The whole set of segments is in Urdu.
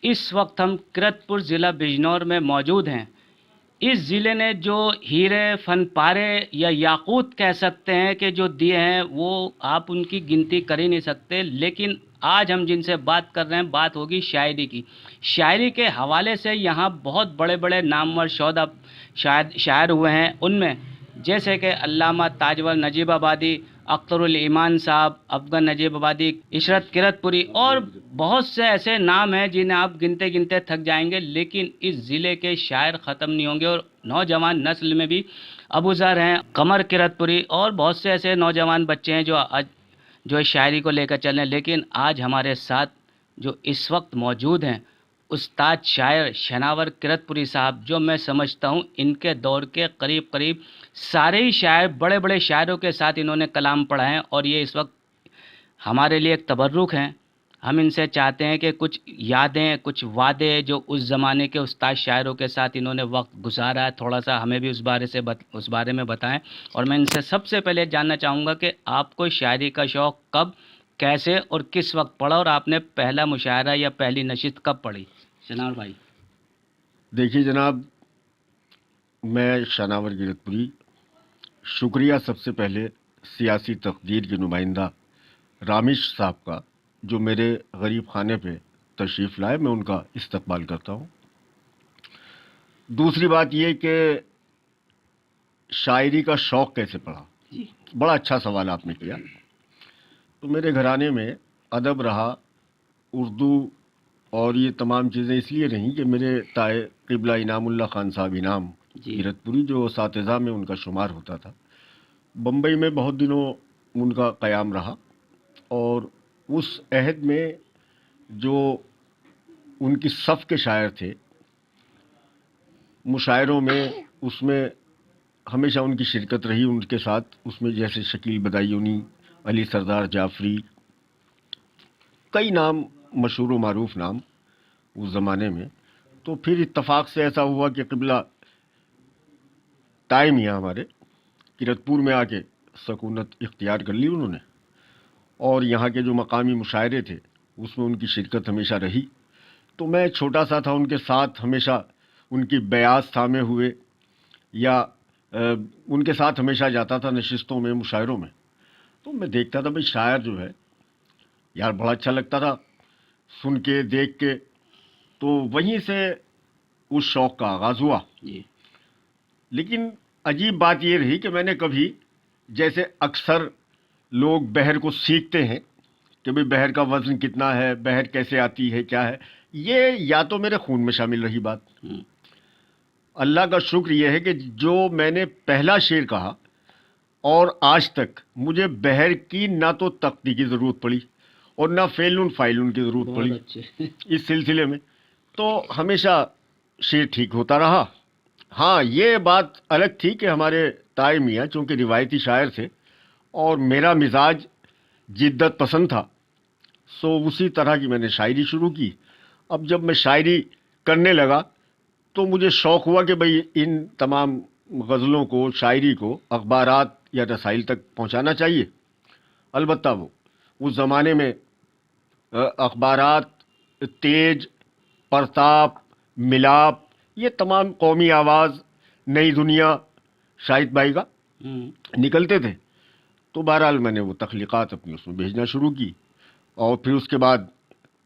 اس وقت ہم کرتپور ضلع بجنور میں موجود ہیں۔ اس ضلع نے جو ہیرے، فن پارے یا یاقوت کہہ سکتے ہیں کہ جو دیے ہیں، وہ آپ ان کی گنتی کر ہی نہیں سکتے۔ لیکن آج ہم جن سے بات کر رہے ہیں، بات ہوگی شاعری کی۔ شاعری کے حوالے سے یہاں بہت بڑے بڑے نامور شہدا شاعر ہوئے ہیں، ان میں جیسے کہ علامہ تاجور نجیب آبادی، اختر الایمان صاحب، افغان نجیب آبادی، عشرت کرتپوری اور بہت سے ایسے نام ہیں جنہیں آپ گنتے گنتے تھک جائیں گے، لیکن اس ضلع کے شاعر ختم نہیں ہوں گے۔ اور نوجوان نسل میں بھی ابوذر ہیں، قمر کرتپوری اور بہت سے ایسے نوجوان بچے ہیں جو اس شاعری کو لے کر چل رہے ہیں۔ لیکن آج ہمارے ساتھ جو اس وقت موجود ہیں، استاد شاعر شناور کرتپوری صاحب، جو میں سمجھتا ہوں ان کے دور کے قریب قریب سارے ہی شاعر، بڑے بڑے شاعروں کے ساتھ انہوں نے کلام پڑھا ہے، اور یہ اس وقت ہمارے لیے ایک تبرک ہیں۔ ہم ان سے چاہتے ہیں کہ کچھ یادیں، کچھ وعدے جو اس زمانے کے استاد شاعروں کے ساتھ انہوں نے وقت گزارا ہے، تھوڑا سا ہمیں بھی اس بارے میں بتائیں۔ اور میں ان سے سب سے پہلے جاننا چاہوں گا کہ آپ کو شاعری کا شوق کب، کیسے اور کس وقت پڑا، اور آپ نے پہلا مشاعرہ یا پہلی نشست کب پڑھی؟ شناور بھائی۔ دیکھیے جناب، میں شناور کرتپوری، شکریہ سب سے پہلے سیاسی تقدیر کے نمائندہ رامیش صاحب کا، جو میرے غریب خانے پہ تشریف لائے، میں ان کا استقبال کرتا ہوں۔ دوسری بات یہ کہ شاعری کا شوق کیسے پڑا، بڑا اچھا سوال آپ نے کیا۔ تو میرے گھرانے میں ادب رہا، اردو اور یہ تمام چیزیں اس لیے رہیں کہ میرے تائے قبلہ انعام اللہ خان صاحب انعام کرتپوری، جو اساتذہ میں ان کا شمار ہوتا تھا، بمبئی میں بہت دنوں ان کا قیام رہا، اور اس عہد میں جو ان کی صف کے شاعر تھے، مشاعروں میں، اس میں ہمیشہ ان کی شرکت رہی ان کے ساتھ۔ اس میں جیسے شکیل بدایونی، علی سردار جعفری، کئی نام مشہور و معروف نام اس زمانے میں۔ تو پھر اتفاق سے ایسا ہوا کہ قبلہ تائے میاں ہمارے کرتپور میں آ کے سکونت اختیار کر لی انہوں نے، اور یہاں کے جو مقامی مشاعرے تھے اس میں ان کی شرکت ہمیشہ رہی۔ تو میں چھوٹا سا تھا، ان کے ساتھ ہمیشہ ان کی بیاض تھامے ہوئے، یا ان کے ساتھ ہمیشہ جاتا تھا نشستوں میں، مشاعروں میں۔ تو میں دیکھتا تھا بھائی شاعر جو ہے یار، بڑا اچھا لگتا تھا سن کے، دیکھ کے۔ تو وہیں سے اس شوق کا آغاز ہوا۔ لیکن عجیب بات یہ رہی کہ میں نے کبھی، جیسے اکثر لوگ بحر کو سیکھتے ہیں کہ بھئی بحر کا وزن کتنا ہے، بحر کیسے آتی ہے، کیا ہے، یہ یا تو میرے خون میں شامل رہی بات۔ اللہ کا شکر یہ ہے کہ جو میں نے پہلا شعر کہا، اور آج تک مجھے بحر کی نہ تو تختی کی ضرورت پڑی اور نہ فعلن فاعلن کی ضرورت پڑی اس سلسلے میں، تو ہمیشہ شعر ٹھیک ہوتا رہا۔ ہاں، یہ بات الگ تھی کہ ہمارے طاہر میاں چونکہ روایتی شاعر تھے اور میرا مزاج جدت پسند تھا، سو اسی طرح کی میں نے شاعری شروع کی۔ اب جب میں شاعری کرنے لگا تو مجھے شوق ہوا کہ بھئی ان تمام غزلوں کو، شاعری کو اخبارات یا رسائل تک پہنچانا چاہیے۔ البتہ وہ اس زمانے میں اخبارات، تیج، پرتاپ، ملاپ، یہ تمام، قومی آواز، نئی دنیا، شاہد بھائی کا نکلتے تھے۔ تو بہرحال میں نے وہ تخلیقات اپنی اس میں بھیجنا شروع کی، اور پھر اس کے بعد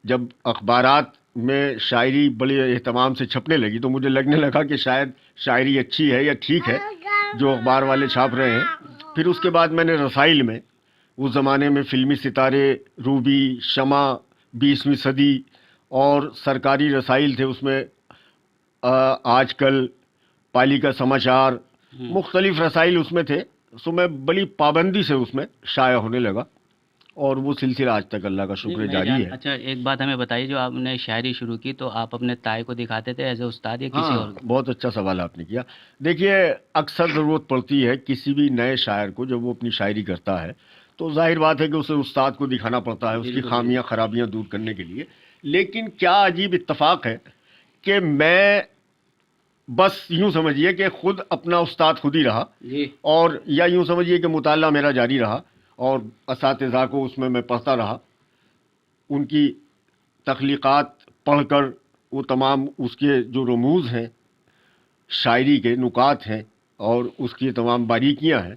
جب اخبارات میں شاعری بڑے اہتمام سے چھپنے لگی تو مجھے لگنے لگا کہ شاید شاعری اچھی ہے یا ٹھیک ہے جو اخبار والے چھاپ رہے ہیں۔ پھر اس کے بعد میں نے رسائل میں، اس زمانے میں فلمی ستارے، روبی، شمع، 20ویں صدی اور سرکاری رسائل تھے، اس میں آج کل، پالیکا سماچار، مختلف رسائل اس میں تھے، سو میں بڑی پابندی سے اس میں شائع ہونے لگا، اور وہ سلسلہ آج تک اللہ کا شکر جاری ہے۔ اچھا، ایک بات ہمیں بتائیے، جو آپ نے شاعری شروع کی تو آپ اپنے تائے کو دکھاتے تھے ایز اے استاد یا کسی اور؟ بہت اچھا سوال آپ نے کیا۔ دیکھیے، اکثر ضرورت پڑتی ہے کسی بھی نئے شاعر کو، جب وہ اپنی شاعری کرتا ہے تو ظاہر بات ہے کہ اسے استاد کو دکھانا پڑتا ہے اس کی خامیاں خرابیاں دور کرنے کے لیے۔ لیکن کیا عجیب اتفاق ہے کہ میں بس یوں سمجھیے کہ خود اپنا استاد خود ہی رہا، اور یا یوں سمجھیے کہ مطالعہ میرا جاری رہا، اور اساتذہ کو اس میں پڑھتا رہا، ان کی تخلیقات پڑھ کر وہ تمام اس کے جو رموز ہیں، شاعری کے نکات ہیں اور اس کی تمام باریکیاں ہیں،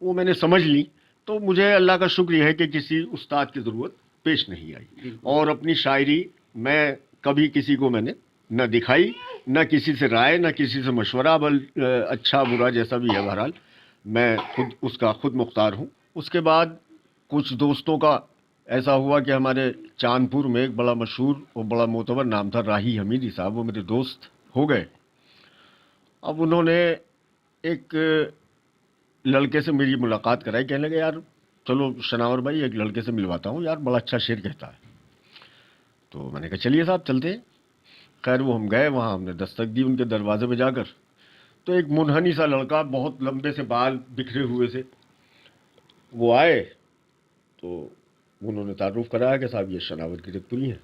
وہ میں نے سمجھ لی. تو مجھے اللہ کا شکر یہ ہے کہ کسی استاد کی ضرورت پیش نہیں آئی، اور اپنی شاعری میں کبھی کسی کو میں نے نہ دکھائی، نہ کسی سے رائے، نہ کسی سے مشورہ، اچھا برا جیسا بھی ہے، بہرحال میں خود اس کا خود مختار ہوں. اس کے بعد کچھ دوستوں کا ایسا ہوا کہ ہمارے چاندپور میں ایک بڑا مشہور اور بڑا معتبر نام تھا راہی حمیدی صاحب، وہ میرے دوست ہو گئے. اب انہوں نے ایک لڑکے سے میری ملاقات کرائی، کہنے لگے یار چلو شناور بھائی ایک لڑکے سے ملواتا ہوں یار، بڑا اچھا شعر کہتا ہے. تو میں نے کہا چلیے صاحب چلتے ہیں. خیر وہ ہم گئے وہاں، ہم نے دستک دی ان کے دروازے پہ جا کر. تو ایک منحنی سا لڑکا، بہت لمبے سے بال بکھرے ہوئے سے، وہ آئے. تو انہوں نے تعارف کرایا کہ صاحب یہ شناور کرتپوری ہیں.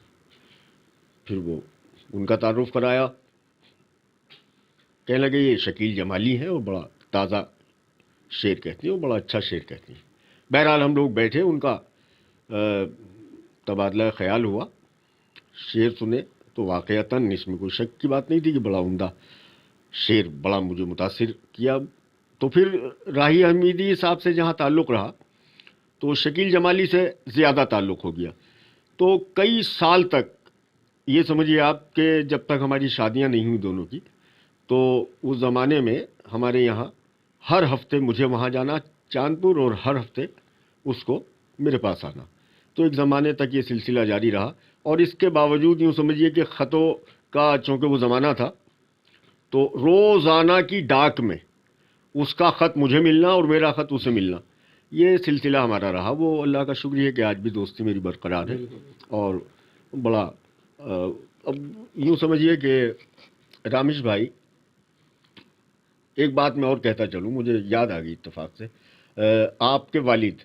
پھر وہ ان کا تعارف کرایا، کہنے لگے یہ شکیل جمالی ہیں اور بڑا تازہ شعر کہتی ہیں اور بڑا اچھا شعر کہتی ہیں. بہرحال ہم لوگ بیٹھے، ان کا تبادلہ خیال ہوا، شعر سنے تو واقعتاً اس میں کوئی شک کی بات نہیں تھی کہ بڑا عمدہ شعر، بڑا مجھے متاثر کیا. تو پھر راہی حمیدی صاحب سے جہاں تعلق رہا تو شکیل جمالی سے زیادہ تعلق ہو گیا. تو کئی سال تک یہ سمجھیے آپ کہ جب تک ہماری شادیاں نہیں ہوئی دونوں کی، تو اس زمانے میں ہمارے یہاں ہر ہفتے مجھے وہاں جانا چاندپور، اور ہر ہفتے اس کو میرے پاس آنا. تو ایک زمانے تک یہ سلسلہ جاری رہا. اور اس کے باوجود یوں سمجھیے کہ خطوں کا چونکہ وہ زمانہ تھا، تو روزانہ کی ڈاک میں اس کا خط مجھے ملنا اور میرا خط اسے ملنا، یہ سلسلہ ہمارا رہا. وہ اللہ کا شکر ہے کہ آج بھی دوستی میری برقرار ہے. اور بڑا اب یوں سمجھیے کہ رامیش بھائی، ایک بات میں اور کہتا چلوں، مجھے یاد آ گئی اتفاق سے. آپ کے والد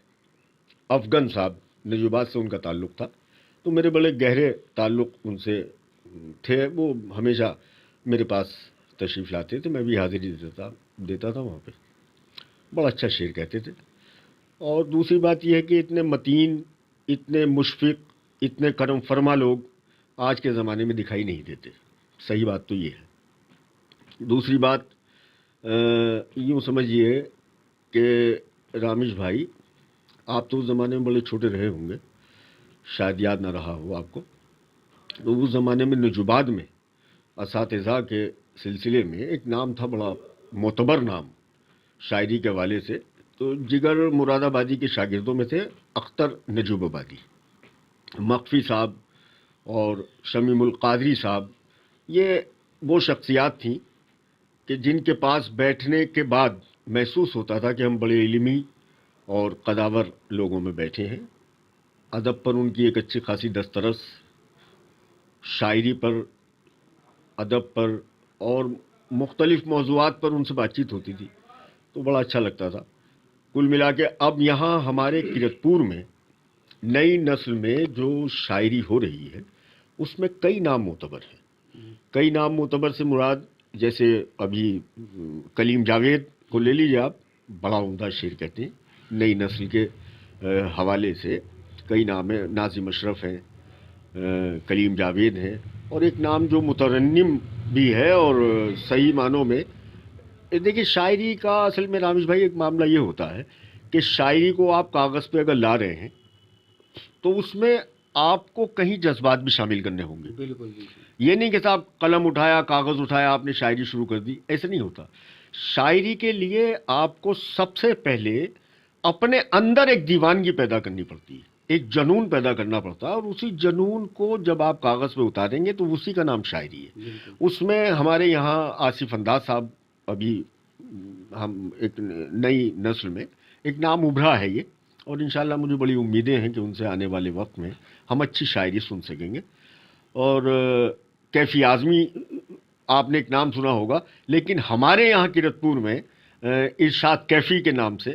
افغان صاحب نجوبات سے ان کا تعلق تھا، تو میرے بڑے گہرے تعلق ان سے تھے. وہ ہمیشہ میرے پاس تشریف لاتے تھے، میں بھی حاضری دیتا تھا وہاں پہ. بڑا اچھا شعر کہتے تھے. اور دوسری بات یہ ہے کہ اتنے متین، اتنے مشفق، اتنے کرم فرما لوگ آج کے زمانے میں دکھائی نہیں دیتے. صحیح بات تو یہ ہے. دوسری بات یوں سمجھیے کہ رامیش بھائی، آپ تو اس زمانے میں بڑے چھوٹے رہے ہوں گے، شاید یاد نہ رہا ہو آپ کو. تو اس زمانے میں نجوباد میں اساتذہ کے سلسلے میں ایک نام تھا، بڑا معتبر نام شاعری کے حوالے سے. تو جگر مراد آبادی کے شاگردوں میں تھے اختر نجوب آبادی، مخفی صاحب اور شمیم القادری صاحب. یہ وہ شخصیات تھیں کہ جن کے پاس بیٹھنے کے بعد محسوس ہوتا تھا کہ ہم بڑے علمی اور قداور لوگوں میں بیٹھے ہیں. ادب پر ان کی ایک اچھی خاصی دسترس، شاعری پر، ادب پر اور مختلف موضوعات پر ان سے بات چیت ہوتی تھی، تو بڑا اچھا لگتا تھا. کل ملا کے اب یہاں ہمارے کرتپور میں نئی نسل میں جو شاعری ہو رہی ہے اس میں کئی نام معتبر ہیں. کئی نام معتبر سے مراد جیسے ابھی کلیم جاوید کو لے لیجیے آپ، بڑا عمدہ شعر کہتے ہیں. نئی نسل کے حوالے سے کئی نام ہیں، ناظم اشرف ہیں، کلیم جاوید ہیں، اور ایک نام جو مترنم بھی ہے اور صحیح معنوں میں. دیکھیے شاعری کا اصل میں رامیش بھائی ایک معاملہ یہ ہوتا ہے کہ شاعری کو آپ کاغذ پہ اگر لا رہے ہیں تو اس میں آپ کو کہیں جذبات بھی شامل کرنے ہوں گے. بالکل. یہ نہیں کہ صاحب قلم اٹھایا، کاغذ اٹھایا، آپ نے شاعری شروع کر دی، ایسا نہیں ہوتا. شاعری کے لیے آپ کو سب سے پہلے اپنے اندر ایک دیوانگی پیدا کرنی پڑتی ہے، ایک جنون پیدا کرنا پڑتا ہے، اور اسی جنون کو جب آپ کاغذ پہ اتاریں گے تو اسی کا نام شاعری ہے. اس میں ہمارے یہاں آصف انداز صاحب، ابھی ہم ایک نئی نسل میں ایک نام ابھرا ہے یہ، اور انشاءاللہ مجھے بڑی امیدیں ہیں کہ ان سے آنے والے وقت میں ہم اچھی شاعری سن سکیں گے. اور کیفی اعظمی آپ نے ایک نام سنا ہوگا، لیکن ہمارے یہاں کرتپور میں ارشاد کیفی کے نام سے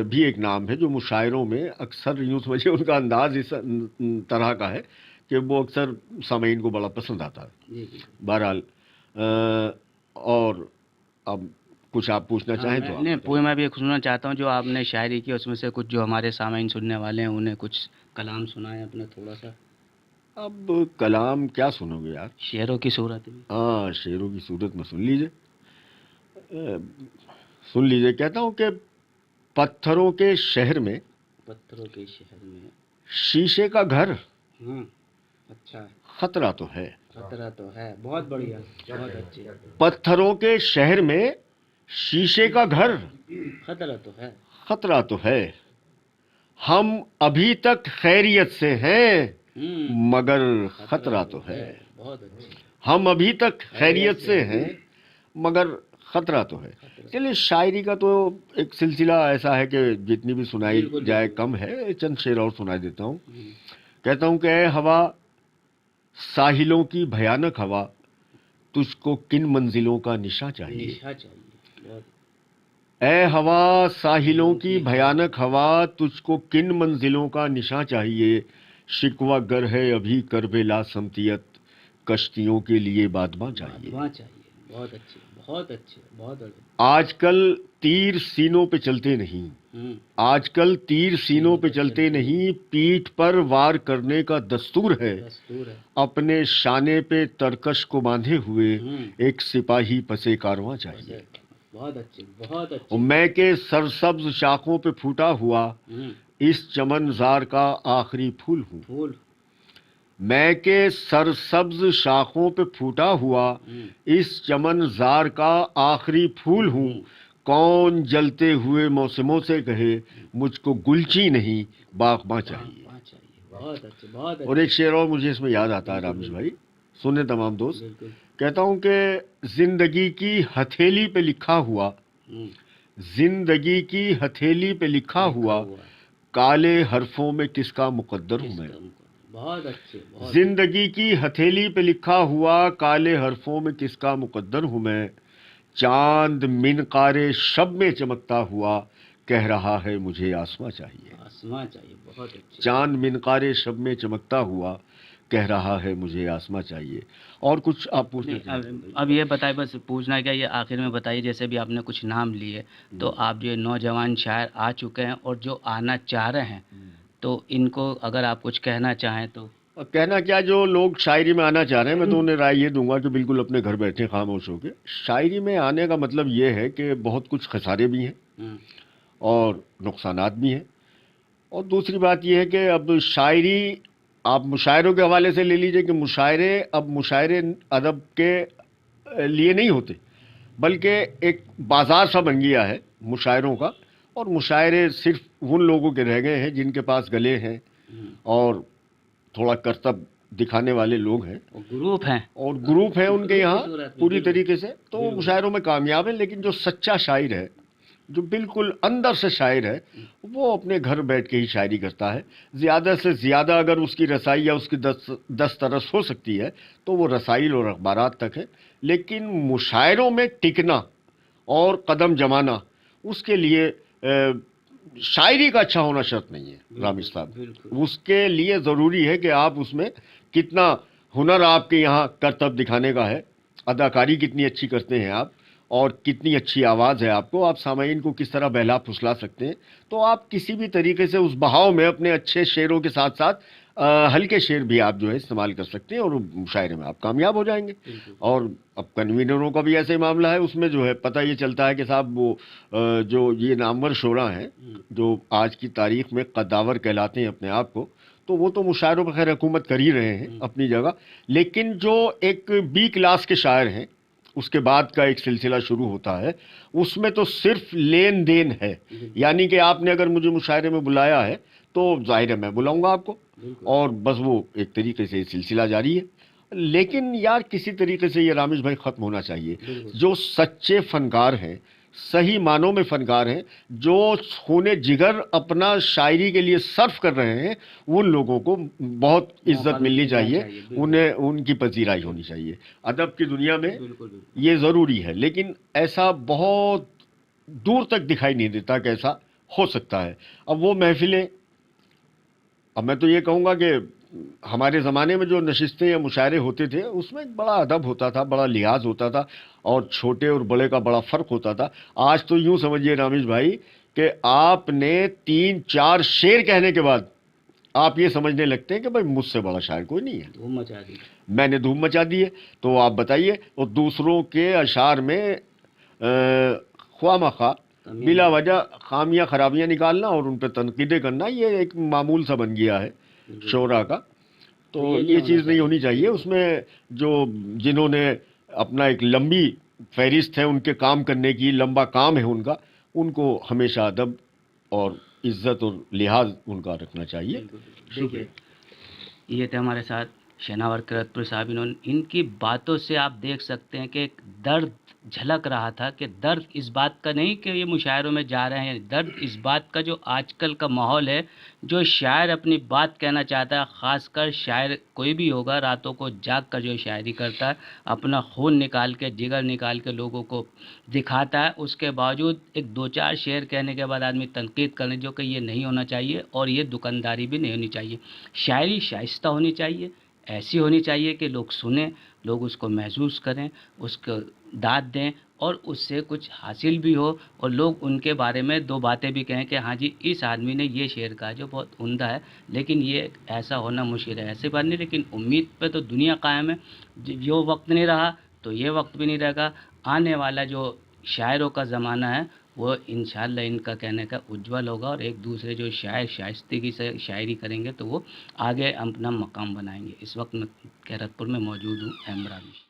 بھی ایک نام ہے جو مشاعروں میں اکثر یوں سمجھے ان کا انداز اس طرح کا ہے کہ وہ اکثر سامعین کو بڑا پسند آتا ہے. بہرحال اور اب کچھ آپ پوچھنا چاہیں تو نہیں پوئے میں بھی سننا چاہتا ہوں جو آپ نے شاعری کی، اس میں سے کچھ جو ہمارے سامعین سننے والے ہیں انہیں کچھ کلام سنائیں اپنا تھوڑا سا. اب کلام کیا سنو گے یار؟ شعروں کی صورت میں ہاں، شعروں کی صورت میں سن لیجئے. سن لیجئے، کہتا ہوں کہ پتھروں کے شہر میں پتھروں کے شہر میں شیشے کا گھر اچھا خطرہ تو ہے. خطرہ تو ہے. بہت بڑھیا، بہت اچھی. پتھروں کے شہر میں شیشے کا گھر خطرہ تو ہے. خطرہ تو ہے. ہم ابھی تک خیریت سے ہیں مگر خطرہ تو ہے. بہت اچھی. ہم ابھی تک خیریت سے ہیں مگر خطرہ تو ہے. چلیے، شاعری کا تو ایک سلسلہ ایسا ہے کہ جتنی بھی سنائی جائے کم ہے. چند شعر اور سنائی دیتا ہوں. کہتا ہوں کہ اے ہوا، ساحلوں کی بھیانک ہوا، تجھ کو کن منزلوں کا نشاں چاہیے. اے ہوا، ساحلوں کی بھیانک ہوا، تجھ کو کن منزلوں کا نشاں چاہیے. شکوہ گر ہے ابھی کربلا سمتیت، کشتیوں کے لیے بادباں چاہیے. بہت اچھی، بہت اچھی، بہت اچھی. آج کل تیر سینوں پہ چلتے نہیں، آج کل تیر سینوں پہ چلتے نہیں، پیٹھ پر وار کرنے کا دستور ہے. اپنے شانے پہ ترکش کو باندھے ہوئے ایک سپاہی پسے کارواں چاہیے. بہت اچھی، بہت اچھی. میں کہ سرسبز شاخوں پہ پھوٹا ہوا اس چمن زار کا آخری پھول ہوں. میں کہ سرسبز شاخوں پہ پھوٹا ہوا اس چمن زار کا آخری پھول ہوں. کون جلتے ہوئے موسموں سے کہے مجھ کو گلچی نہیں باغباں چاہیے. بہت اچھے، بہت. اور ایک شعر اور مجھے اس میں یاد آتا ہے رامیش بھائی، سنیں تمام دوست. کہتا ہوں کہ زندگی کی ہتھیلی پہ لکھا ہوا، زندگی کی ہتھیلی پہ لکھا ہوا، کالے حرفوں میں کس کا مقدر ہوں میں. بہت اچھے. زندگی کی ہتھیلی پہ لکھا ہوا، کالے حرفوں میں کس کا مقدر ہوں میں. چاند منقار شب میں چمکتا ہوا کہہ رہا ہے مجھے آسماں چاہیے. آسماں چاہیے. بہت اچھے. چاند منقار شب میں چمکتا ہوا کہہ رہا ہے مجھے آسماں چاہیے. اور کچھ آپ پوچھیں؟ اب یہ بتائیں، بس پوچھنا کیا، یہ آخر میں بتائیے، جیسے بھی آپ نے کچھ نام لیے، تو آپ جو نوجوان شاعر آ چکے ہیں اور جو آنا چاہ رہے ہیں، تو ان کو اگر آپ کچھ کہنا چاہیں تو. کہنا کیا، جو لوگ شاعری میں آنا چاہ رہے ہیں میں تو انہیں رائے یہ دوں گا کہ بالکل اپنے گھر بیٹھے خاموش ہو کے. شاعری میں آنے کا مطلب یہ ہے کہ بہت کچھ خسارے بھی ہیں اور نقصانات بھی ہیں. اور دوسری بات یہ ہے کہ اب شاعری آپ مشاعروں کے حوالے سے لے لیجئے کہ مشاعرے اب مشاعرے ادب کے لیے نہیں ہوتے، بلکہ ایک بازار سا بن گیا ہے مشاعروں کا. اور مشاعرے صرف ان لوگوں کے رہ گئے ہیں جن کے پاس گلے ہیں اور تھوڑا کرتب دکھانے والے لوگ ہیں، گروپ ہیں، اور گروپ ہیں ان کے یہاں پوری طریقے سے. تو وہ مشاعروں میں کامیاب ہیں. لیکن جو سچا شاعر ہے، جو بالکل اندر سے شاعر ہے، وہ اپنے گھر بیٹھ کے ہی شاعری کرتا ہے. زیادہ سے زیادہ اگر اس کی رسائی یا اس کی دسترس ہو سکتی ہے تو وہ رسائل اور اخبارات تک ہے. لیکن مشاعروں میں ٹکنا اور قدم جمانا، اس کے لیے شاعری کا اچھا ہونا شرط نہیں ہے رامیش صاحب. اس کے لیے ضروری ہے کہ آپ اس میں کتنا ہنر آپ کے یہاں کرتب دکھانے کا ہے، اداکاری کتنی اچھی کرتے ہیں آپ، اور کتنی اچھی آواز ہے آپ کو، آپ سامعین کو کس طرح بہلا پھسلا سکتے ہیں. تو آپ کسی بھی طریقے سے اس بہاؤ میں اپنے اچھے شعروں کے ساتھ ساتھ ہلکے شعر بھی آپ جو ہے استعمال کر سکتے ہیں، اور مشاعرے میں آپ کامیاب ہو جائیں گے. اور اب کنوینروں کا بھی ایسے معاملہ ہے، اس میں جو ہے پتہ یہ چلتا ہے کہ صاحب وہ جو یہ نامور شعراء ہیں جو آج کی تاریخ میں قداور کہلاتے ہیں اپنے آپ کو، تو وہ تو مشاعروں پر خیر حکومت کر ہی رہے ہیں اپنی جگہ. لیکن جو ایک بی کلاس کے شاعر ہیں، اس کے بعد کا ایک سلسلہ شروع ہوتا ہے، اس میں تو صرف لین دین ہے. یعنی کہ آپ نے اگر مجھے مشاعرے میں بلایا ہے تو ظاہر ہے میں بلاؤں گا آپ کو، اور بس وہ ایک طریقے سے سلسلہ جاری ہے. لیکن یار کسی طریقے سے یہ رامیش بھائی ختم ہونا چاہیے. جو سچے فنکار ہیں، صحیح معنوں میں فنکار ہیں، جو خون جگر اپنا شاعری کے لیے صرف کر رہے ہیں، ان لوگوں کو بہت عزت ملنی چاہیے، انہیں ان کی پذیرائی ہونی چاہیے. ادب کی دنیا میں یہ ضروری ہے، لیکن ایسا بہت دور تک دکھائی نہیں دیتا کہ ایسا ہو سکتا ہے. اب وہ محفلیں، اب میں تو یہ کہوں گا کہ ہمارے زمانے میں جو نشستیں یا مشاعرے ہوتے تھے، اس میں بڑا ادب ہوتا تھا، بڑا لحاظ ہوتا تھا، اور چھوٹے اور بڑے کا بڑا فرق ہوتا تھا. آج تو یوں سمجھیے رامیش بھائی کہ آپ نے 3-4 شعر کہنے کے بعد آپ یہ سمجھنے لگتے ہیں کہ بھائی مجھ سے بڑا شاعر کوئی نہیں ہے، دھوم مچا دی. میں نے دھوم مچا دی ہے. تو آپ بتائیے، اور دوسروں کے اشعار میں خواہ مخواہ بلا وجہ خامیاں خرابیاں نکالنا اور ان پہ تنقیدیں کرنا، یہ ایک معمول سا بن گیا ہے شعراء کا. تو یہ چیز نہیں ہونی چاہیے. اس میں جو جنہوں نے اپنا ایک لمبی فہرست ہے ان کے کام کرنے کی، لمبا کام ہے ان کا، ان کو ہمیشہ ادب اور عزت اور لحاظ ان کا رکھنا چاہیے. دیکھیے، یہ تھے ہمارے ساتھ شناور کرتپور صاحب. ان کی باتوں سے آپ دیکھ سکتے ہیں کہ ایک درد جھلک رہا تھا، کہ درد اس بات کا نہیں کہ یہ مشاعروں میں جا رہے ہیں، درد اس بات کا جو آج کل کا ماحول ہے، جو شاعر اپنی بات کہنا چاہتا ہے، خاص کر شاعر کوئی بھی ہوگا راتوں کو جاگ کر جو شاعری کرتا ہے، اپنا خون نکال کے، جگر نکال کے لوگوں کو دکھاتا ہے، اس کے باوجود ایک دو چار شعر کہنے کے بعد آدمی تنقید کرنے، جو کہ یہ نہیں ہونا چاہیے، اور یہ دکانداری بھی نہیں ہونی چاہیے. شاعری شائستہ ہونی چاہیے، ایسی ہونی چاہیے کہ لوگ سنیں، لوگ اس کو محسوس کریں، اس کو داد دیں، اور اس سے کچھ حاصل بھی ہو، اور لوگ ان کے بارے میں دو باتیں بھی کہیں کہ ہاں جی اس آدمی نے یہ شعر کہا جو بہت عمدہ ہے. لیکن یہ ایسا ہونا مشکل ہے، ایسے بات نہیں، لیکن امید پہ تو دنیا قائم ہے. جو وقت نہیں رہا تو یہ وقت بھی نہیں رہے گا. آنے والا جو شاعروں کا زمانہ ہے وہ انشاءاللہ ان کا کہنے کا اجول ہوگا، اور ایک دوسرے جو شاعر شائستگی سے شاعری کریں گے تو وہ آگے اپنا مقام بنائیں گے. اس وقت میں کیرتپور میں موجود ہوں، احمرا میں.